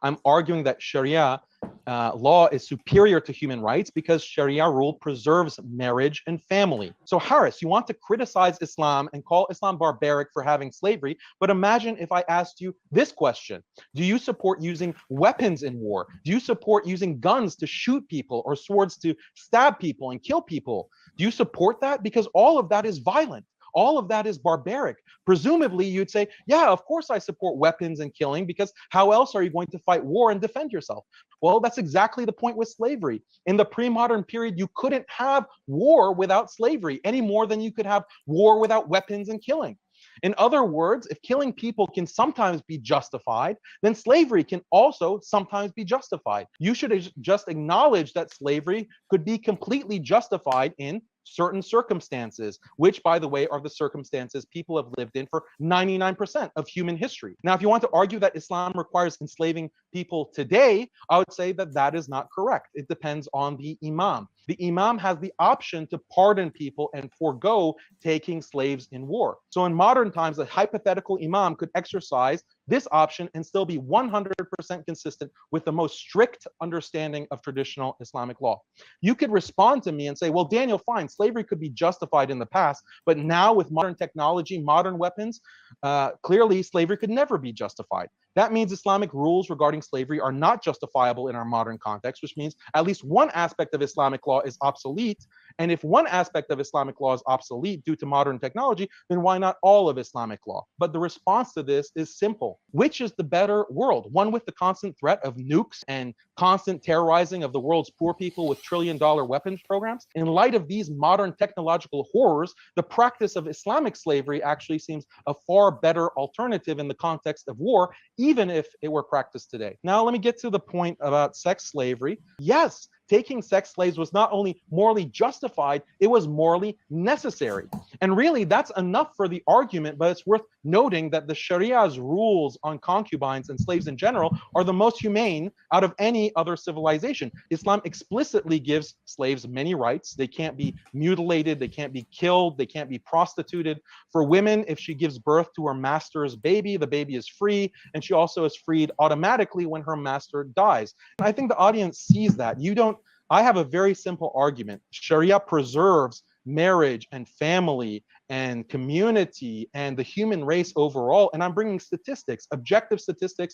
I'm arguing that Sharia law is superior to human rights because Sharia rule preserves marriage and family. So Harris, you want to criticize Islam and call Islam barbaric for having slavery, but imagine if I asked you this question. Do you support using weapons in war? Do you support using guns to shoot people or swords to stab people and kill people? Do you support that? Because all of that is violent. All of that is barbaric. Presumably, you'd say, yeah, of course I support weapons and killing, because how else are you going to fight war and defend yourself? Well, that's exactly the point with slavery. In the pre-modern period, you couldn't have war without slavery any more than you could have war without weapons and killing. In other words, if killing people can sometimes be justified, then slavery can also sometimes be justified. You should just acknowledge that slavery could be completely justified in certain circumstances, which, by the way, are the circumstances people have lived in for 99% of human history. Now, if you want to argue that Islam requires enslaving people today, I would say that that is not correct. It depends on the imam. The imam has the option to pardon people and forego taking slaves in war. So in modern times, a hypothetical imam could exercise this option and still be 100% consistent with the most strict understanding of traditional Islamic law. You could respond to me and say, well, Daniel, fine, slavery could be justified in the past, but now with modern technology, modern weapons, clearly slavery could never be justified. That means Islamic rules regarding slavery are not justifiable in our modern context, which means at least one aspect of Islamic law is obsolete. And if one aspect of Islamic law is obsolete due to modern technology, then why not all of Islamic law? But the response to this is simple. Which is the better world? One with the constant threat of nukes and constant terrorizing of the world's poor people with trillion-dollar weapons programs? In light of these modern technological horrors, the practice of Islamic slavery actually seems a far better alternative in the context of war, even if it were practiced today. Now, let me get to the point about sex slavery. Yes, taking sex slaves was not only morally justified, it was morally necessary. And really, that's enough for the argument, but it's worth noting that the Sharia's rules on concubines and slaves in general are the most humane out of any other civilization. Islam explicitly gives slaves many rights. They can't be mutilated, they can't be killed, they can't be prostituted. For women, if she gives birth to her master's baby, the baby is free, and she also is freed automatically when her master dies. And I think the audience sees that. I have a very simple argument. Sharia preserves marriage and family and community and the human race overall. And I'm bringing statistics, objective statistics